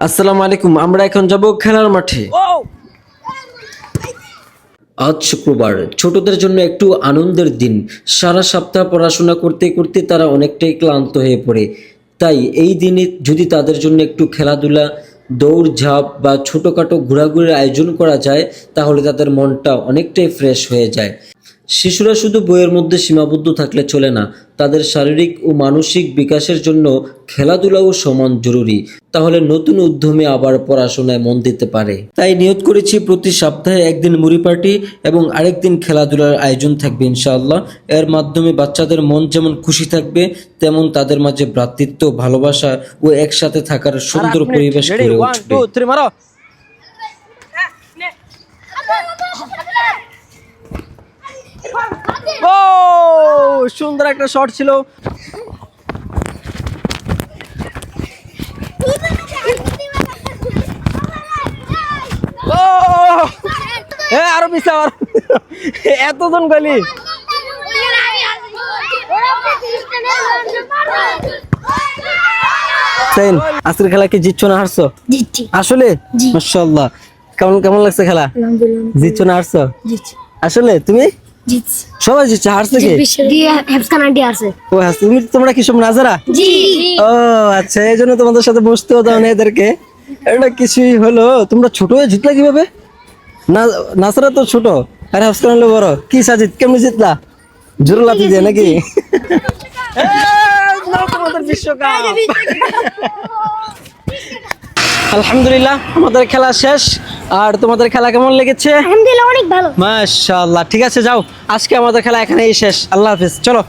আসসালামু আলাইকুম। আমরা এখন যাব খেলার মাঠে। আজ শুক্রবার, ছোটদের জন্য একটু আনন্দের দিন। সারা সপ্তাহ পড়াশোনা করতে করতে তারা অনেকটাই ক্লান্ত হয়ে পড়ে। তাই এই দিনে যদি তাদের জন্য একটু খেলাধুলা, দৌড়ঝাঁপ বা ছোটোখাটো ঘোরাঘুরির আয়োজন করা যায়, তাহলে তাদের মনটা অনেকটাই ফ্রেশ হয়ে যায়। শিশুরা শুধু বইয়ের মধ্যে সীমাবদ্ধ থাকলে চলে না, তাদের শারীরিক ও মানসিক বিকাশের জন্য খেলাধুলাও সমান জরুরি। তাহলে নতুন উদ্যমে আবার পড়াশোনায় মন দিতে পারে। তাই নিয়ত করেছি প্রতি সপ্তাহে একদিন মুড়ি পার্টি এবং আরেকদিন খেলাধুলার আয়োজন থাকবে ইনশাআল্লাহ। এর মাধ্যমে বাচ্চাদের মন যেমন খুশি থাকবে, তেমন তাদের মাঝে ভ্রাতৃত্ব, ভালোবাসা ও একসাথে থাকার সুন্দর পরিবেশ গড়ে উঠবে। ও সুন্দর একটা শট ছিল। ও আরো পিছা এতজন গলি। আজকের খেলা কি জিতছো না হারছো? আসলে মাশাআল্লাহ। কেমন কেমন লাগছে খেলা? জিতছো না হারছো? আসলে তুমি সবাই জিতছে, হারছে কে? ও হাসছে। তোমরা কি সব নাজারা? ও আচ্ছা, এই জন্য তোমাদের সাথে বসতেও দাও না এদেরকে। এটা কিছুই হলো, তোমরা ছোট হয়ে জিতলা কিভাবে? নাসারা তো ছোট আর হাফসান হলো বড়। কি সাজিদ, কেমন জিতলা? জোরে লাফি দিয়ে নাকি? আলহামদুলিল্লাহ, আমাদের খেলা শেষ। আর তোমাদের খেলা কেমন লেগেছে? আলহামদুলিল্লাহ, অনেক ভালো। মাশাআল্লাহ। ঠিক আছে, যাও, আজকে আমাদের খেলা এখানেই শেষ। আল্লাহ হাফেজ। চলো।